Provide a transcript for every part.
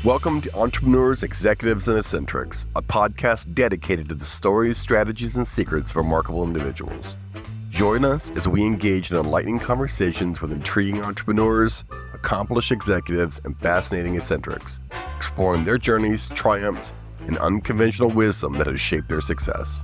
Welcome to Entrepreneurs, Executives, and Eccentrics, a podcast dedicated to the stories, strategies, and secrets of remarkable individuals. Join us as we engage in enlightening conversations with intriguing entrepreneurs, accomplished executives, and fascinating eccentrics, exploring their journeys, triumphs, and unconventional wisdom that has shaped their success.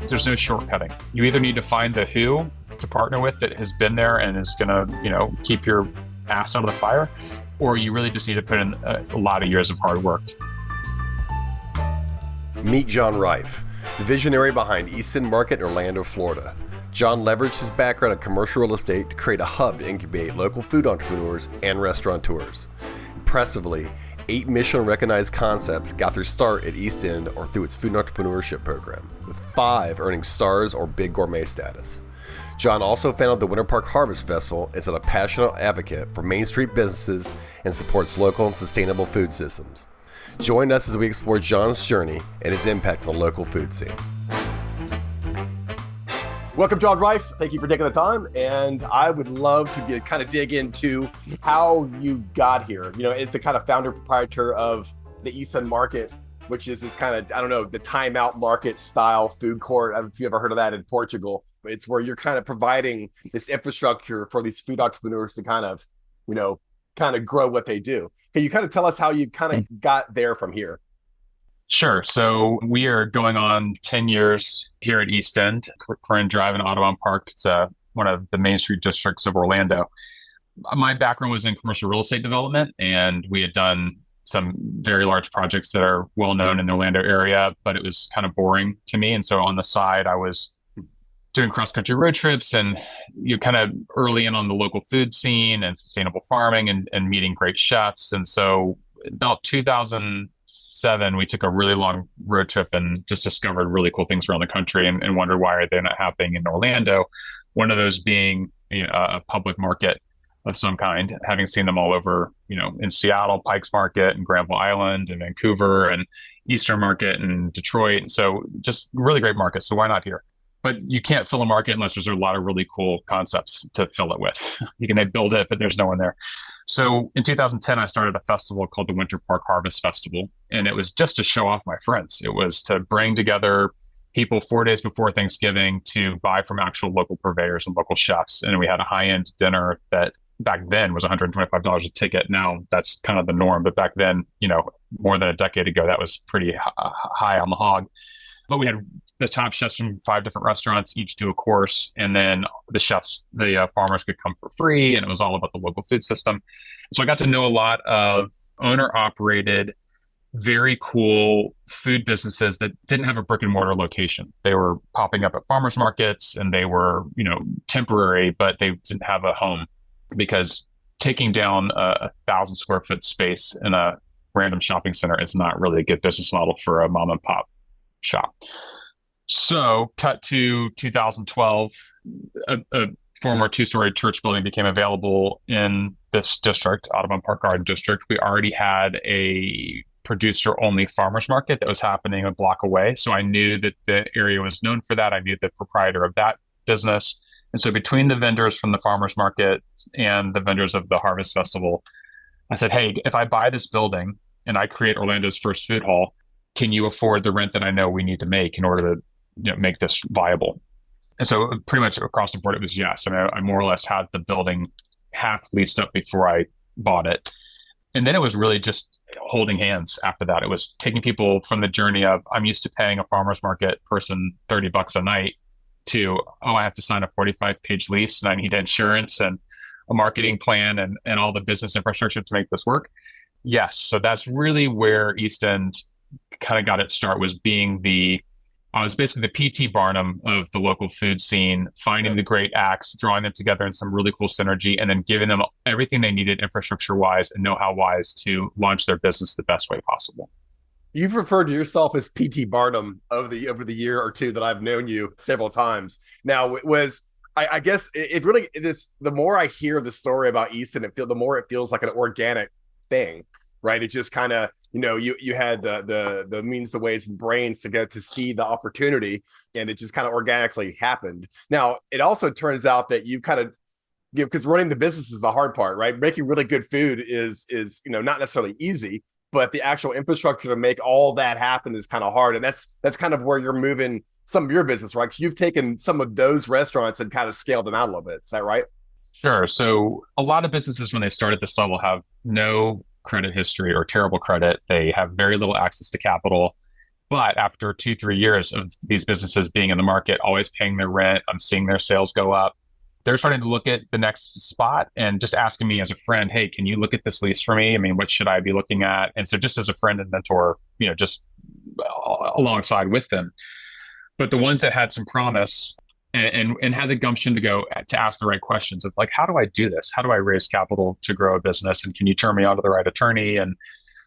There's no shortcutting. You either need to find the who to partner with that has been there and is going to, keep your ass out of the fire, or you really just need to put in a lot of years of hard work. Meet John Rife, the visionary behind East End Market in Orlando, Florida. John leveraged his background in commercial real estate to create a hub to incubate local food entrepreneurs and restaurateurs. Impressively, 8 Michelin-recognized concepts got their start at East End or through its food entrepreneurship program, with 5 earning stars or big gourmet status. John also founded the Winter Park Harvest Festival and is a passionate advocate for Main Street businesses and supports local and sustainable food systems. Join us as we explore John's journey and his impact on the local food scene. Welcome, John Rife. Thank you for taking the time. And I would love to kind of dig into how you got here. As the kind of founder proprietor of the East End Market, which is this kind of, the timeout market style food court. I don't know if you ever heard of that in Portugal. It's where you're kind of providing this infrastructure for these food entrepreneurs to kind of grow what they do. Can you kind of tell us how you kind of got there from here? Sure. So we are going on 10 years here at East End, Corrine Drive in Audubon Park. It's one of the Main Street districts of Orlando. My background was in commercial real estate development, and we had done some very large projects that are well known in the Orlando area, but it was kind of boring to me. And so on the side, I was doing cross-country road trips and kind of early in on the local food scene and sustainable farming and meeting great chefs. And so about 2007, we took a really long road trip and just discovered really cool things around the country and wondered why are they not happening in Orlando. One of those being a public market of some kind, having seen them all over, in Seattle, Pikes Market and Granville Island and Vancouver and Eastern Market and Detroit. So just really great markets. So why not here? But you can't fill a market unless there's a lot of really cool concepts to fill it with. They build it, but there's no one there. So in 2010, I started a festival called the Winter Park Harvest Festival. And it was just to show off my friends. It was to bring together people 4 days before Thanksgiving to buy from actual local purveyors and local chefs. And we had a high-end dinner that back then was $125 a ticket. Now that's kind of the norm. But back then, more than a decade ago, that was pretty high on the hog. But we had the top chefs from 5 different restaurants, each do a course. And then the farmers could come for free. And it was all about the local food system. So I got to know a lot of owner-operated, very cool food businesses that didn't have a brick and mortar location. They were popping up at farmers markets and they were, temporary, but they didn't have a home, because taking down a 1,000 square foot space in a random shopping center is not really a good business model for a mom and pop shop. So cut to 2012, a former 2-story church building became available in this district, Audubon Park Garden District. We already had a producer-only farmers market that was happening a block away. So I knew that the area was known for that. I knew the proprietor of that business. And so between the vendors from the farmers market and the vendors of the Harvest Festival, I said, hey, if I buy this building and I create Orlando's first food hall, can you afford the rent that I know we need to make in order to make this viable? And so pretty much across the board, it was yes. I more or less had the building half leased up before I bought it. And then it was really just holding hands after that. It was taking people from the journey of, I'm used to paying a farmer's market person $30 a night, to, I have to sign a 45-page lease and I need insurance and a marketing plan and all the business infrastructure to make this work. Yes. So that's really where East End kind of got its start, was being I was basically the P.T. Barnum of the local food scene, finding the great acts, drawing them together in some really cool synergy, and then giving them everything they needed infrastructure-wise and know-how-wise to launch their business the best way possible. You've referred to yourself as P.T. Barnum over the year or two that I've known you several times. Now, I guess it really, the more I hear the story about Easton, the more it feels like an organic thing, right? It just kind of, you had the means, the ways, and brains to get to see the opportunity, and it just kind of organically happened. Now, it also turns out that you kind of because running the business is the hard part, right? Making really good food is not necessarily easy, but the actual infrastructure to make all that happen is kind of hard, and that's kind of where you're moving some of your business, right? Because you've taken some of those restaurants and kind of scaled them out a little bit. Is that right? Sure. So a lot of businesses, when they start at this level, have no credit history or terrible credit. They have very little access to capital. But after 2, 3 years of these businesses being in the market, always paying their rent, I'm seeing their sales go up. They're starting to look at the next spot and just asking me as a friend, hey, can you look at this lease for me? I mean, what should I be looking at? And so just as a friend and mentor, just alongside with them. But the ones that had some promise and had the gumption to go to ask the right questions of like, how do I do this? How do I raise capital to grow a business? And can you turn me on to the right attorney? And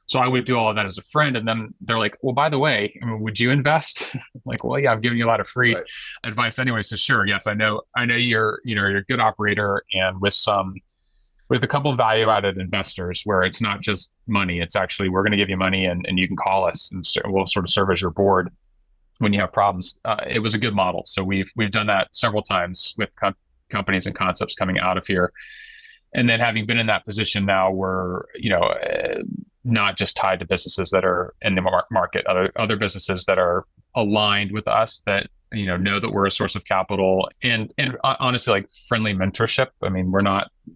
so I would do all of that as a friend. And then they're like, well, by the way, I mean, would you invest? I'm like, well, yeah, I'm giving you a lot of free advice anyway. So sure. Yes, I know you're a good operator, and with a couple of value added investors where it's not just money, it's actually, we're going to give you money and you can call us and we'll sort of serve as your board when you have problems. It was a good model. So we've done that several times with companies and concepts coming out of here. And then having been in that position now, we're not just tied to businesses that are in the market, other businesses that are aligned with us that know that we're a source of capital, and honestly, like friendly mentorship. I mean,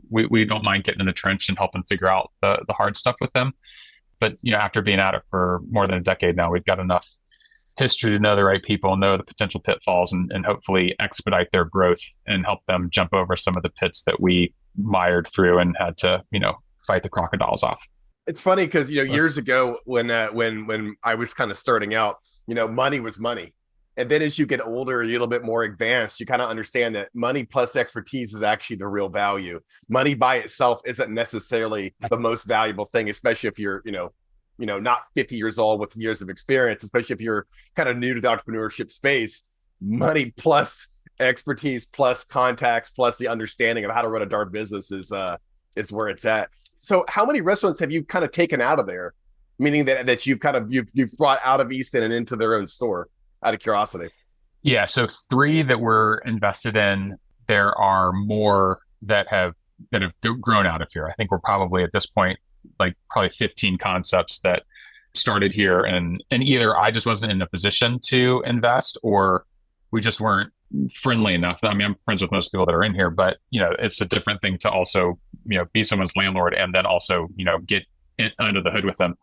we don't mind getting in the trench and helping figure out the hard stuff with them. But after being at it for more than a decade now, we've got enough history to know the right people, know the potential pitfalls, and hopefully expedite their growth and help them jump over some of the pits that we mired through and had to, fight the crocodiles off. It's funny because years ago when I was kind of starting out, money was money, and then as you get older, a little bit more advanced, you kind of understand that money plus expertise is actually the real value. Money by itself isn't necessarily the most valuable thing, especially if you're not 50 years old with years of experience, especially if you're kind of new to the entrepreneurship space. Money plus expertise plus contacts plus the understanding of how to run a darn business is where it's at. So how many restaurants have you kind of taken out of there? Meaning that you've brought out of Easton and into their own store, out of curiosity? Yeah. So 3 that we're invested in. There are more that have grown out of here. I think we're probably at this point, like probably 15 concepts that started here, and either I just wasn't in a position to invest, or we just weren't friendly enough. I mean, I'm friends with most people that are in here, but it's a different thing to also be someone's landlord and then also get under the hood with them.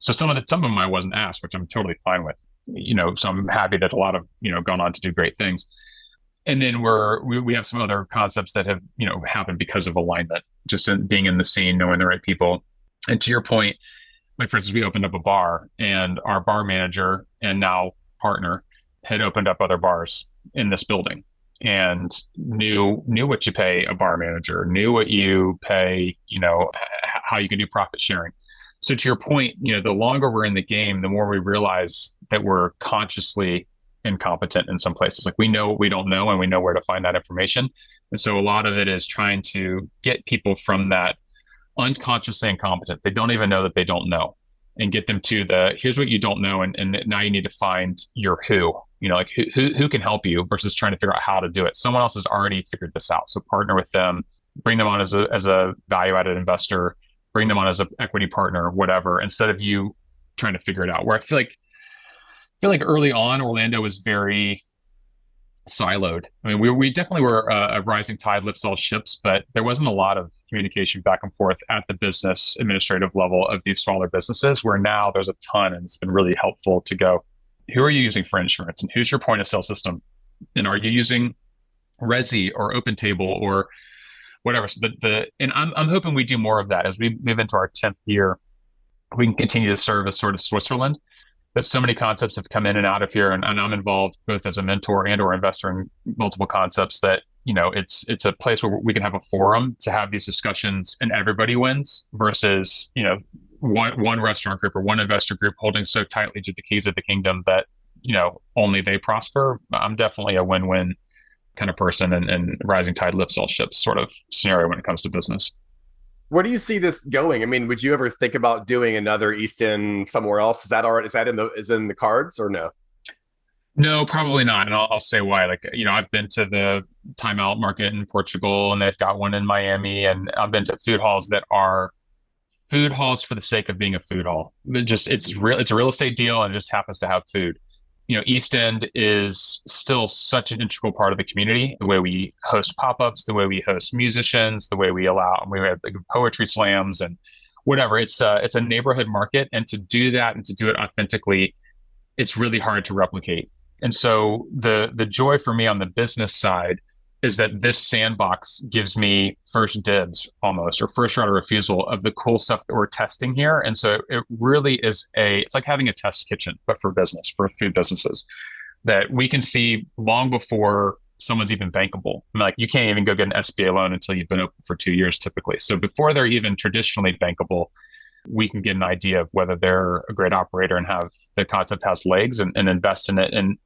So some of them I wasn't asked, which I'm totally fine with. So I'm happy that a lot of gone on to do great things. And then we have some other concepts that have happened because of alignment, just being in the scene, knowing the right people. And to your point, like for instance, we opened up a bar, and our bar manager and now partner had opened up other bars in this building, and knew what you pay a bar manager, knew what you pay, how you can do profit sharing. So to your point, the longer we're in the game, the more we realize that we're consciously incompetent in some places. Like we know what we don't know, and we know where to find that information. And so a lot of it is trying to get people from that unconsciously incompetent, they don't even know that they don't know, and get them to here's what you don't know, and now you need to find your like who can help you, versus trying to figure out how to do it. Someone else has already figured this out. So partner with them, bring them on as a value-added investor, bring them on as an equity partner, whatever, instead of you trying to figure it out. Where I feel like early on, Orlando was very siloed. I mean, we definitely were a rising tide lifts all ships, but there wasn't a lot of communication back and forth at the business administrative level of these smaller businesses, where now there's a ton, and it's been really helpful to go, who are you using for insurance, and who's your point of sale system, and are you using Resi or OpenTable or whatever. So and I'm hoping we do more of that as we move into our 10th year. We can continue to serve as sort of Switzerland. But so many concepts have come in and out of here, and I'm involved both as a mentor and or investor in multiple concepts that, it's a place where we can have a forum to have these discussions and everybody wins, versus, one restaurant group or one investor group holding so tightly to the keys of the kingdom that, only they prosper. I'm definitely a win-win kind of person, and rising tide lifts all ships sort of scenario when it comes to business. Where do you see this going? I mean, would you ever think about doing another Easton somewhere else? Is that in the cards or no? No, probably not. And I'll say why. Like, I've been to the Time Out Market in Portugal, and they've got one in Miami, and I've been to food halls that are food halls for the sake of being a food hall. It's a real estate deal, and it just happens to have food. East End is still such an integral part of the community. The way we host pop-ups, the way we host musicians, the way we have like poetry slams and whatever. It's a neighborhood market, and to do that and to do it authentically, it's really hard to replicate. And so the joy for me on the business side is that this sandbox gives me first dibs almost, or first right of refusal of the cool stuff that we're testing here. And so it really is it's like having a test kitchen, but for business, for food businesses that we can see long before someone's even bankable. I mean, like you can't even go get an SBA loan until you've been open for 2 years typically. So before they're even traditionally bankable, we can get an idea of whether they're a great operator and have the concept has legs and invest in it. And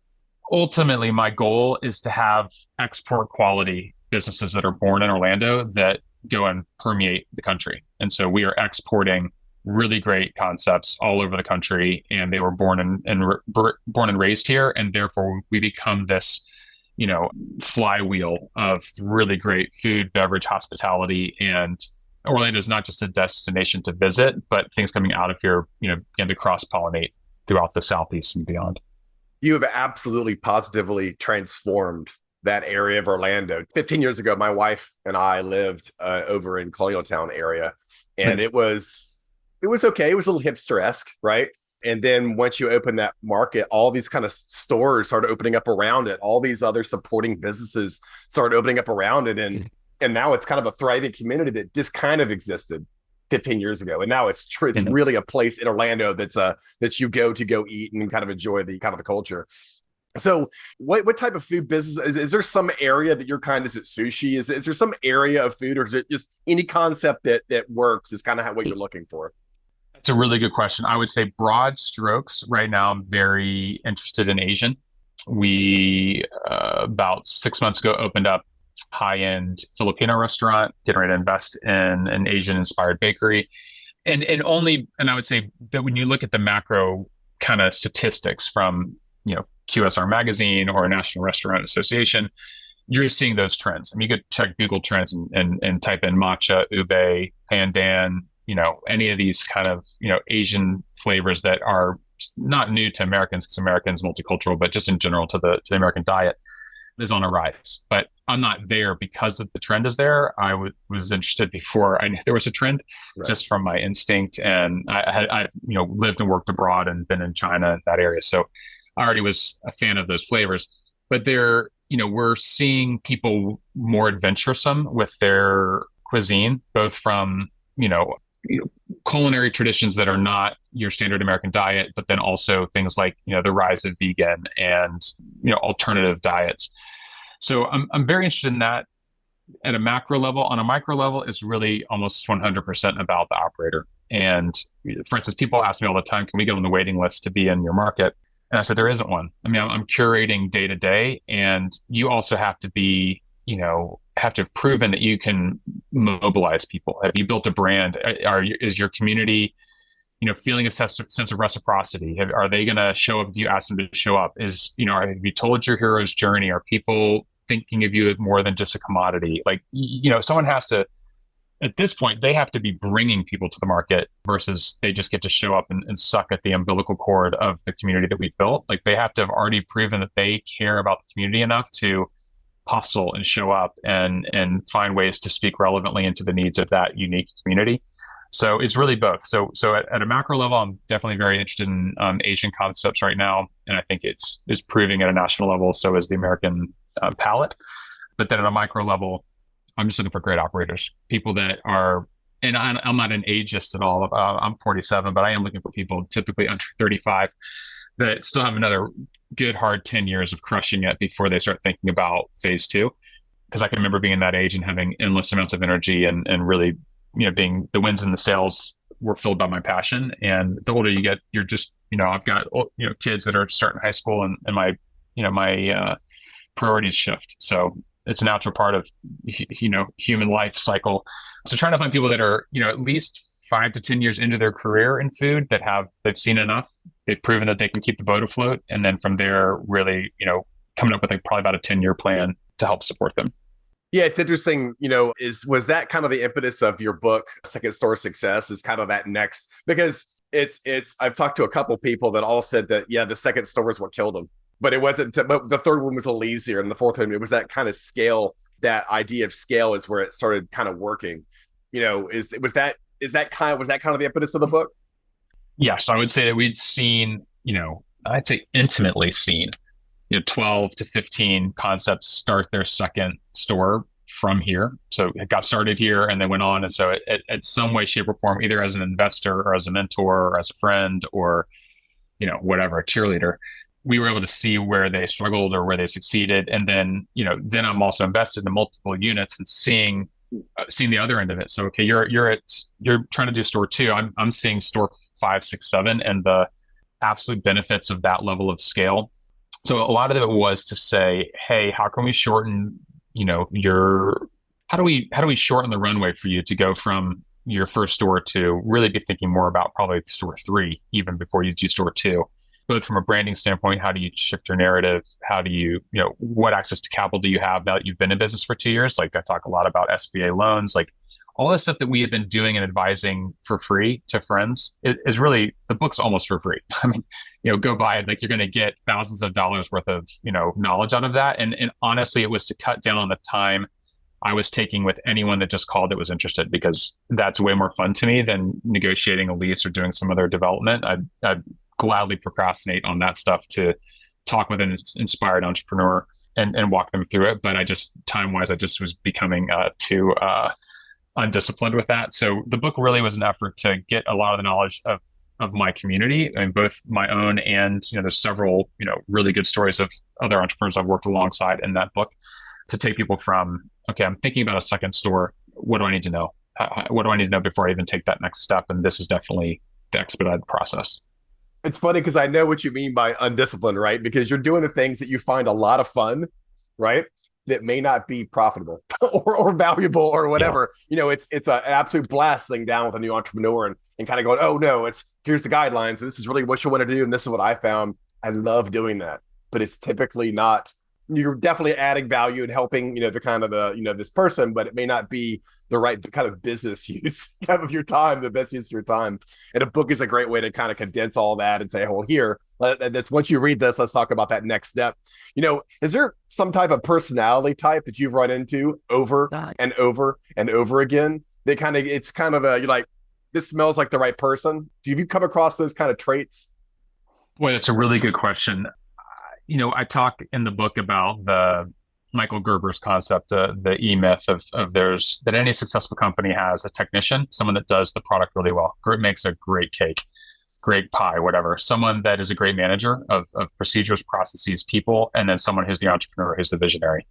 ultimately, my goal is to have export quality businesses that are born in Orlando that go and permeate the country. And so we are exporting really great concepts all over the country, and they were born and raised here, and therefore we become this, flywheel of really great food, beverage, hospitality, and Orlando is not just a destination to visit, but things coming out of here, begin to cross pollinate throughout the Southeast and beyond. You have absolutely positively transformed that area of Orlando. 15 years ago, my wife and I lived over in Colonial Town area, and it was okay. It was a little hipster-esque, right? And then once you open that market, all these kind of stores started opening up around it. All these other supporting businesses started opening up around it. And now it's kind of a thriving community that just kind of existed 15 years ago. And now it's really a place in Orlando that you go to go eat and kind of enjoy the kind of the culture. So what type of food business is there some area that you're is it sushi? Is there some area of food, or is it just any concept that works is kind of what you're looking for? That's a really good question. I would say broad strokes right now, I'm very interested in Asian. We about 6 months ago opened up high-end Filipino restaurant, getting ready to invest in an Asian-inspired bakery. And I would say that when you look at the macro kind of statistics from, QSR Magazine or National Restaurant Association, you're seeing those trends. I mean, you could check Google Trends and type in matcha, ube, pandan, any of these kind of, Asian flavors that are not new to Americans because Americans multicultural, but just in general to the American diet is on a rise. But I'm not there because of the trend is there. I was interested before I knew there was a trend, right, just from my instinct. And I lived and worked abroad and been in China, that area. So I already was a fan of those flavors. But we're seeing people more adventuresome with their cuisine, both from, culinary traditions that are not your standard American diet, but then also things like, the rise of vegan and, alternative diets. So I'm very interested in that at a macro level. On a micro level, it's really almost 100% about the operator. And for instance, people ask me all the time, can we get on the waiting list to be in your market? And I said, there isn't one. I mean, I'm curating day to day, and you also have to be, have to have proven that you can mobilize people. Have you built a brand? Is your community, feeling a sense of reciprocity? Are they going to show up if you ask them to show up? Have you told your hero's journey? Are people thinking of you as more than just a commodity? Like, someone has to, at this point, they have to be bringing people to the market versus they just get to show up and suck at the umbilical cord of the community that we've built. Like, they have to have already proven that they care about the community enough to hustle and show up and find ways to speak relevantly into the needs of that unique community. So it's really both. So at a macro level, I'm definitely very interested in Asian concepts right now, and I think it's proving at a national level. So is the American palate. But then at a micro level, I'm just looking for great operators, people that are, and I'm not an ageist at all. I'm 47, but I am looking for people typically under 35 that still have another good hard 10 years of crushing it before they start thinking about phase two. Because I can remember being that age and having endless amounts of energy and really, being the wins and the sales were filled by my passion. And the older you get, you're just, I've got, kids that are starting high school and my, my priorities shift. So it's a natural part of, human life cycle. So trying to find people that are, at least 5 to 10 years into their career in food they've seen enough. they've proven that they can keep the boat afloat. And then from there, really, coming up with like probably about a 10-year plan to help support them. Yeah, it's interesting, was that kind of the impetus of your book, Second Store Success, is kind of that next, because it's I've talked to a couple people that all said that, yeah, the second store is what killed them. But it wasn't, but the third one was a little easier. And the fourth one, it was that kind of scale, that idea of scale is where it started kind of working. Was that kind of the impetus of the book? Yes, I would say that we'd seen, I'd say intimately seen 12 to 15 concepts start their second store from here. So it got started here and then went on. And so at some way, shape, or form, either as an investor or as a mentor or as a friend or, whatever, a cheerleader, we were able to see where they struggled or where they succeeded. And then, then I'm also invested in multiple units and seeing the other end of it. So, okay, you're trying to do store 2. I'm seeing store 5, 6, 7 and the absolute benefits of that level of scale. So a lot of it was to say, hey, how can we shorten, how do we shorten the runway for you to go from your first store to really be thinking more about probably store 3, even before you do store 2, both from a branding standpoint, how do you shift your narrative? How do you, what access to capital do you have now that you've been in business for 2 years? Like I talk a lot about SBA loans, like all the stuff that we have been doing and advising for free to friends is really, the book's almost for free. I mean, go buy it. Like you're going to get thousands of dollars worth of, knowledge out of that. And honestly, it was to cut down on the time I was taking with anyone that just called that was interested, because that's way more fun to me than negotiating a lease or doing some other development. I'd gladly procrastinate on that stuff to talk with an inspired entrepreneur and walk them through it. But time-wise, I just was becoming too undisciplined with that. So the book really was an effort to get a lot of the knowledge of my community, and both my own and, there's several, really good stories of other entrepreneurs I've worked alongside in that book, to take people from, okay, I'm thinking about a second store. What do I need to know? What do I need to know before I even take that next step? And this is definitely the expedited process. It's funny because I know what you mean by undisciplined, right? Because you're doing the things that you find a lot of fun, right? That may not be profitable or valuable or whatever. Yeah. It's an absolute blast sitting down with a new entrepreneur and kind of going, oh no, here's the guidelines. And this is really what you want to do. And this is what I found. I love doing that, but it's typically not. You're definitely adding value and helping, this person, but it may not be the right kind of business use of your time, the best use of your time. And a book is a great way to kind of condense all that and say, well, here, that's once you read this, let's talk about that next step. Is there some type of personality type that you've run into over and over and over again? It's kind of you're like, this smells like the right person. Do you come across those kind of traits? Boy, that's a really good question. I talk in the book about the Michael Gerber's concept, the E-myth of that any successful company has a technician, someone that does the product really well, makes a great cake, great pie, whatever, someone that is a great manager of procedures, processes, people, and then someone who's the entrepreneur, who's the visionary.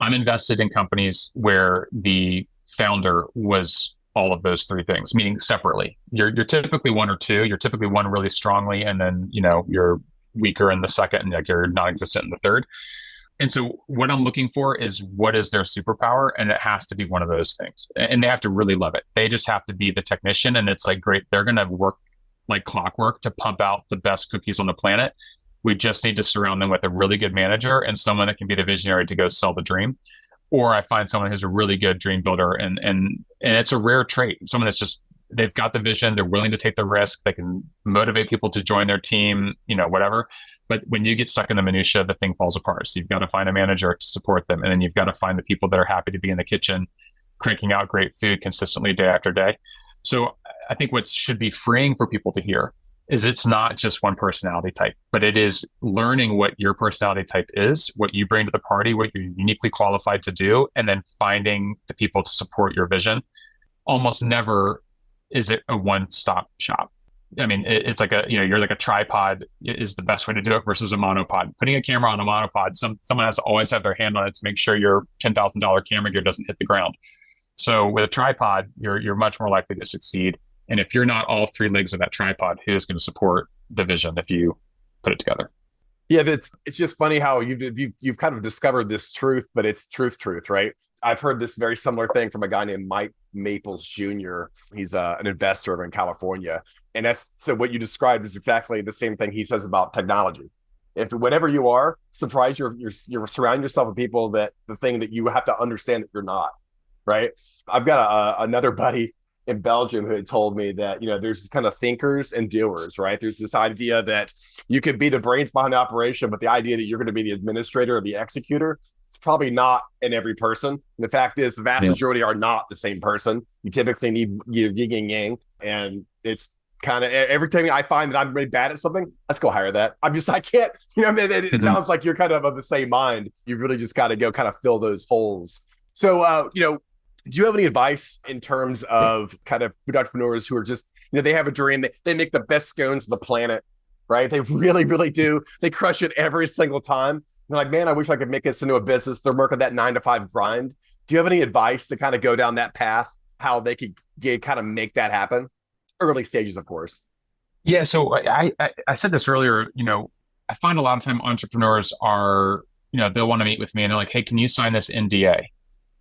I'm invested in companies where the founder was all of those 3 things, meaning separately. You're typically 1 or 2. You're typically 1 really strongly, and then, you're weaker in the second, and like you're non-existent in the third. And so what I'm looking for is, what is their superpower? And it has to be one of those things. And they have to really love it. They just have to be the technician. And it's like, great, they're going to work like clockwork to pump out the best cookies on the planet. We just need to surround them with a really good manager and someone that can be the visionary to go sell the dream. Or I find someone who's a really good dream builder. And it's a rare trait. Someone that's just, they've got the vision, they're willing to take the risk, they can motivate people to join their team, whatever. But when you get stuck in the minutia, the thing falls apart. So you've got to find a manager to support them. And then you've got to find the people that are happy to be in the kitchen, cranking out great food consistently day after day. So I think what should be freeing for people to hear is, it's not just one personality type, but it is learning what your personality type is, what you bring to the party, what you're uniquely qualified to do, and then finding the people to support your vision. Almost never is it a one-stop shop. I mean, it's like you're like a tripod is the best way to do it versus a monopod. Putting a camera on a monopod, someone has to always have their hand on it to make sure your $10,000 camera gear doesn't hit the ground. So with a tripod, you're much more likely to succeed. And if you're not all 3 legs of that tripod, who's going to support the vision if you put it together? Yeah, it's just funny how you've kind of discovered this truth, but it's truth, right? I've heard this very similar thing from a guy named Mike Maples Jr. He's an investor in California. And that's so what you described is exactly the same thing he says about technology. If whatever you are, surprise you're surrounding yourself with people that the thing that you have to understand that you're not, right? I've got another buddy in Belgium who had told me that, there's this kind of thinkers and doers, right? There's this idea that you could be the brains behind the operation, but the idea that you're going to be the administrator or the executor, it's probably not in every person. And the fact is, the vast majority are not the same person. You typically need yin and yang, and it's kind of every time I find that I'm really bad at something, let's go hire that. I can't, it sounds like you're kind of the same mind. You really just got to go kind of fill those holes. So, do you have any advice in terms of kind of food entrepreneurs who are just, they have a dream, they make the best scones on the planet, right? They really, really do. They crush it every single time. They're like, man, I wish I could make this into a business. They're working that 9-to-5 grind. Do you have any advice to kind of go down that path, how they could kind of make that happen? Early stages, of course. Yeah. So I said this earlier, I find a lot of time entrepreneurs are, they'll want to meet with me and they're like, hey, can you sign this NDA?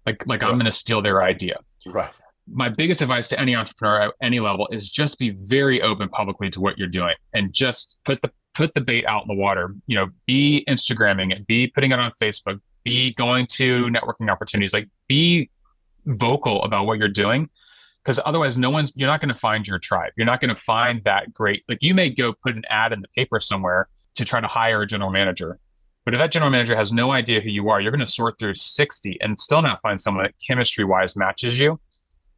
Like I'm going to steal their idea. Right. My biggest advice to any entrepreneur at any level is just be very open publicly to what you're doing and just put the bait out in the water. Be Instagramming it, be putting it on Facebook, be going to networking opportunities, like be vocal about what you're doing. Because otherwise you're not going to find your tribe. You're not going to find that great, like you may go put an ad in the paper somewhere to try to hire a general manager. But if that general manager has no idea who you are, you're going to sort through 60 and still not find someone that chemistry-wise matches you,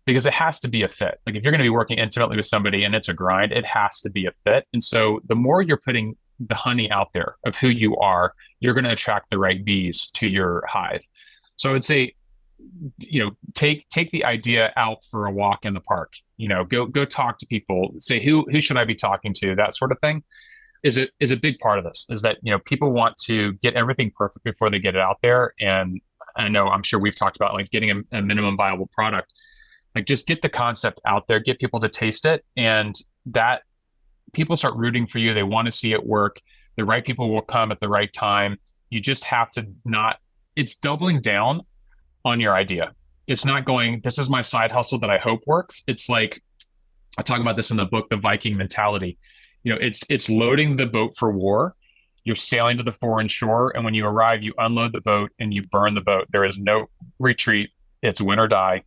because it has to be a fit. Like if you're going to be working intimately with somebody and it's a grind, it has to be a fit. And so the more you're putting the honey out there of who you are, you're going to attract the right bees to your hive. So I would say, take the idea out for a walk in the park. Go talk to people. Say who should I be talking to? That sort of thing is a big part of this. Is that people want to get everything perfect before they get it out there. And I'm sure we've talked about like getting a minimum viable product. Like just get the concept out there, get people to taste it, and that people start rooting for you. They want to see it work. The right people will come at the right time. You just have to it's doubling down on your idea. It's not going, this is my side hustle that I hope works. It's like, I talk about this in the book, The Viking Mentality. It's loading the boat for war. You're sailing to the foreign shore. And when you arrive, you unload the boat and you burn the boat. There is no retreat. It's win or die.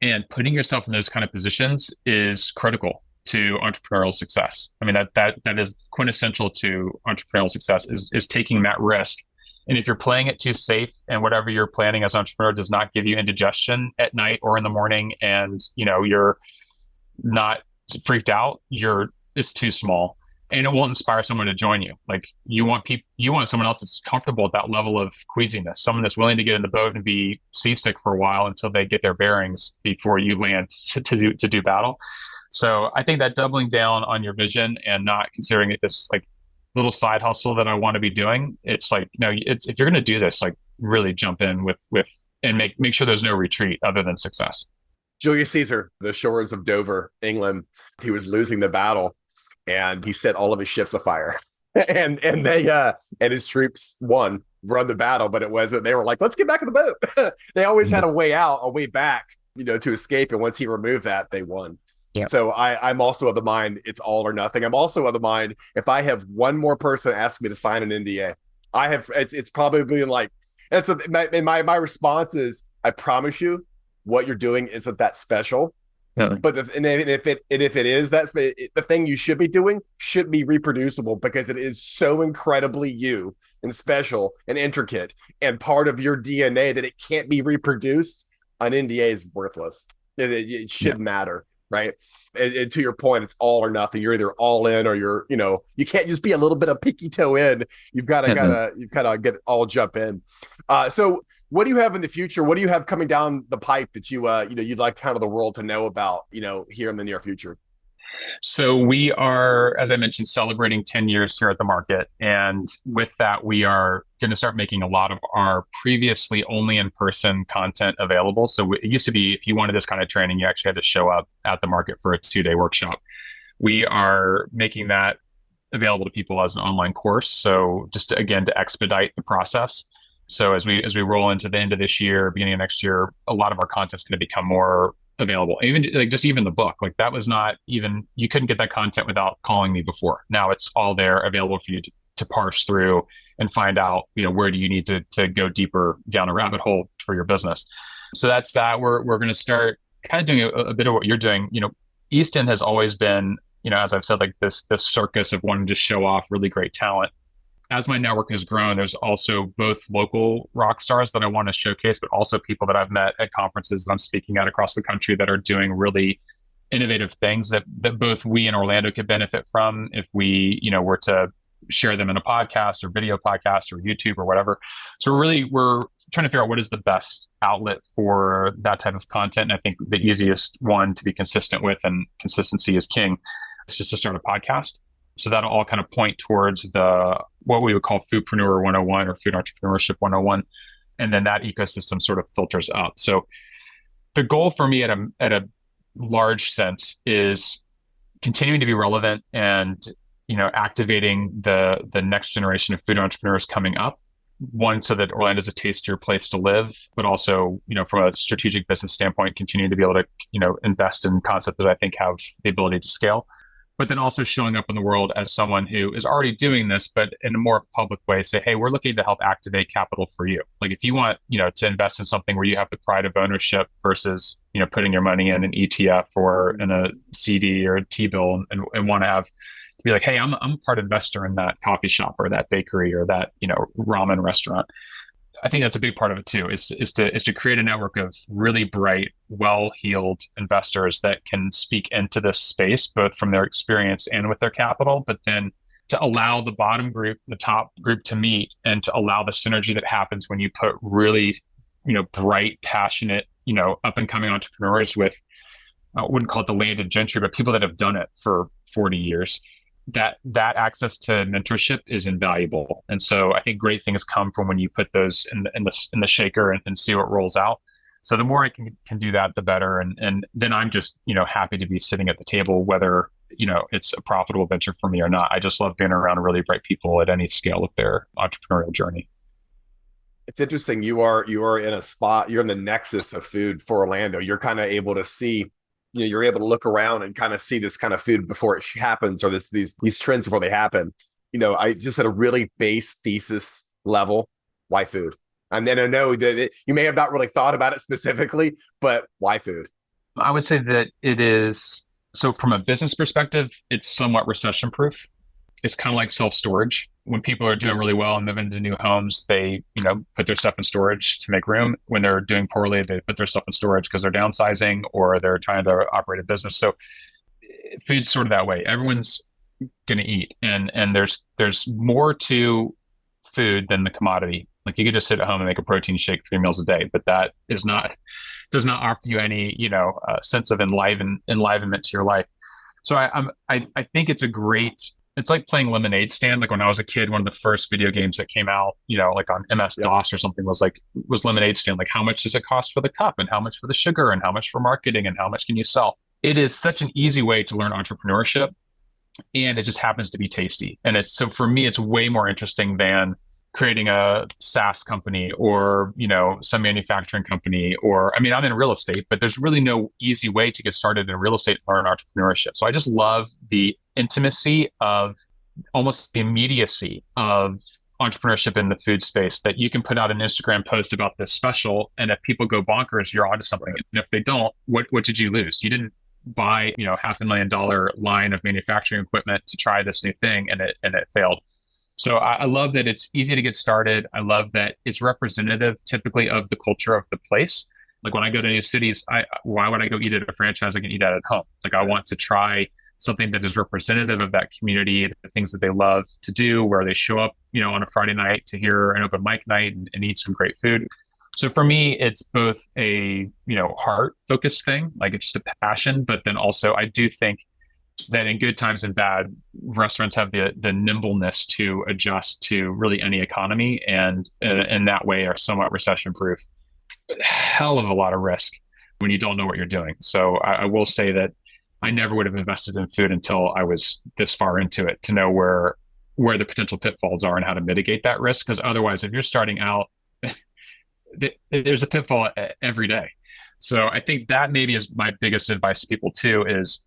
And putting yourself in those kind of positions is critical to entrepreneurial success. I mean, that is quintessential to entrepreneurial success is taking that risk. And if you're playing it too safe and whatever you're planning as an entrepreneur does not give you indigestion at night or in the morning, and you're not freaked out, it's too small, and it won't inspire someone to join you. Like you want someone else that's comfortable at that level of queasiness, someone that's willing to get in the boat and be seasick for a while until they get their bearings before you land to do battle. So I think that doubling down on your vision and not considering it this like little side hustle that I want to be doing, it's like, if you're going to do this, like really jump in with and make sure there's no retreat other than success. Julius Caesar, the shores of Dover, England, he was losing the battle and he set all of his ships afire and they and his troops run the battle, but they were like, let's get back in the boat. They always had a way back, to escape. And once he removed that, they won. Yep. So I'm also of the mind it's all or nothing. I'm also of the mind if I have one more person ask me to sign an NDA, it's probably like my response is I promise you what you're doing isn't that special. Really? But if it is the thing you should be doing should be reproducible because it is so incredibly you and special and intricate and part of your DNA that it can't be reproduced. An NDA is worthless. It shouldn't matter. Right. And to your point, it's all or nothing. You're either all in or you can't just be a little bit of picky toe in. You've got to get all jump in. So what do you have in the future? What do you have coming down the pipe that you'd like kind of the world to know about, here in the near future? So we are, as I mentioned, celebrating 10 years here at the market. And with that, we are going to start making a lot of our previously only in-person content available. So it used to be, if you wanted this kind of training, you actually had to show up at the market for a 2-day workshop. We are making that available to people as an online course. So just to expedite the process. So as we roll into the end of this year, beginning of next year, a lot of our content is going to become more available. Even like just even the book, like that was not even, you couldn't get that content without calling me before. Now it's all there available for you to parse through and find out, where do you need to go deeper down a rabbit hole for your business. So that's that. We're going to start kind of doing a bit of what you're doing. East End has always been, as I've said, like this circus of wanting to show off really great talent. As my network has grown, there's also both local rock stars that I want to showcase, but also people that I've met at conferences that I'm speaking at across the country that are doing really innovative things that both we in Orlando could benefit from if we, were to share them in a podcast or video podcast or YouTube or whatever. So we're trying to figure out what is the best outlet for that type of content. And I think the easiest one to be consistent with, and consistency is king, is just to start a podcast. So that'll all kind of point towards what we would call Foodpreneur 101 or Food Entrepreneurship 101. And then that ecosystem sort of filters up. So the goal for me at a large sense is continuing to be relevant and, activating the next generation of food entrepreneurs coming up. One, so that Orlando is a tastier place to live, but also, from a strategic business standpoint, continuing to be able to, invest in concepts that I think have the ability to scale. But then also showing up in the world as someone who is already doing this, but in a more public way, say, hey, we're looking to help activate capital for you. Like if you want, to invest in something where you have the pride of ownership versus, putting your money in an ETF or in a CD or a T-bill and want to be like, hey, I'm a part investor in that coffee shop or that bakery or that, ramen restaurant. I think that's a big part of it too, is to create a network of really bright, well-heeled investors that can speak into this space, both from their experience and with their capital, but then to allow the bottom group, the top group to meet and to allow the synergy that happens when you put really, bright, passionate, up and coming entrepreneurs with, I wouldn't call it the landed gentry, but people that have done it for 40 years. That access to mentorship is invaluable. And so I think great things come from when you put those in the shaker and see what rolls out. So the more I can do that, the better. And then I'm just, happy to be sitting at the table, whether, it's a profitable venture for me or not. I just love being around really bright people at any scale of their entrepreneurial journey. It's interesting. You are in a spot, you're in the nexus of food for Orlando. You're kind of able to see, you're able to look around and kind of see this kind of food before it happens, or these trends before they happen. I just at a really base thesis level, why food? And then I know that you may have not really thought about it specifically, but why food? I would say that it is, so from a business perspective, it's somewhat recession-proof. It's kind of like self-storage. When people are doing really well and moving into new homes, they, put their stuff in storage to make room. When they're doing poorly, they put their stuff in storage because they're downsizing or they're trying to operate a business. So food's sort of that way. Everyone's going to eat, and there's more to food than the commodity. Like you could just sit at home and make a protein shake 3 meals a day, but that does not offer you any, sense of enlivenment to your life. So I think it's a great. It's like playing lemonade stand. Like when I was a kid, one of the first video games that came out, like on MS-DOS or something was lemonade stand. Like how much does it cost for the cup and how much for the sugar and how much for marketing and how much can you sell? It is such an easy way to learn entrepreneurship, and it just happens to be tasty. And so for me, it's way more interesting than creating a SaaS company or, some manufacturing company, or, I'm in real estate, but there's really no easy way to get started in real estate or in entrepreneurship. So I just love the intimacy of almost the immediacy of entrepreneurship in the food space, that you can put out an Instagram post about this special, and if people go bonkers, you're onto something. And if they don't, what did you lose? You didn't buy, $500,000 line of manufacturing equipment to try this new thing and it failed. So I love that it's easy to get started. I love that it's representative typically of the culture of the place. Like when I go to new cities, why would I go eat at a franchise? I can eat at home. Like I want to try something that is representative of that community, the things that they love to do, where they show up, on a Friday night to hear an open mic night and eat some great food. So for me, it's both a, heart focused thing, like it's just a passion, but then also I do think that in good times and bad, restaurants have the nimbleness to adjust to really any economy, and in that way are somewhat recession proof. Hell of a lot of risk when you don't know what you're doing. So I will say that I never would have invested in food until I was this far into it, to know where the potential pitfalls are and how to mitigate that risk. Because otherwise, if you're starting out there's a pitfall every day. So I think that maybe is my biggest advice to people too, is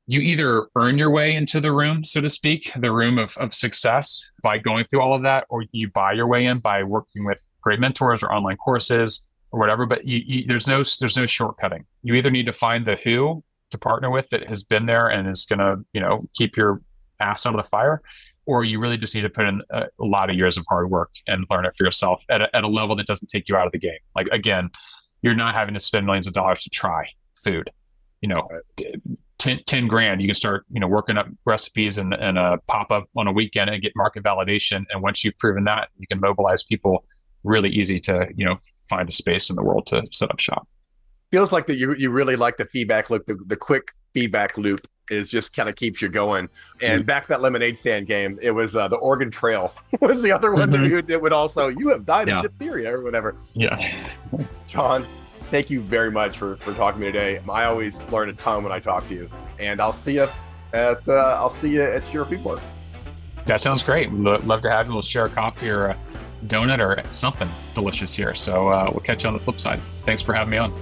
you either earn your way into the room, so to speak, the room of success by going through all of that, or you buy your way in by working with great mentors or online courses or whatever. But there's no shortcutting. You either need to find the who to partner with that has been there and is going to, keep your ass out of the fire, or you really just need to put in a lot of years of hard work and learn it for yourself at a level that doesn't take you out of the game. Like, again, you're not having to spend millions of dollars to try food. 10 grand, you can start, working up recipes and pop up on a weekend and get market validation. And once you've proven that, you can mobilize people really easy to, find a space in the world to set up shop. Feels like that you really like the feedback loop. The quick feedback loop is just kind of keeps you going. And back to that lemonade stand game, it was the Oregon Trail was the other one that would also, you have died of diphtheria or whatever. Yeah. John, thank you very much for talking to me today. I always learn a ton when I talk to you, and I'll see you at your food market. That sounds great. We'd love to have you. We'll share a coffee or a donut or something delicious here. So we'll catch you on the flip side. Thanks for having me on.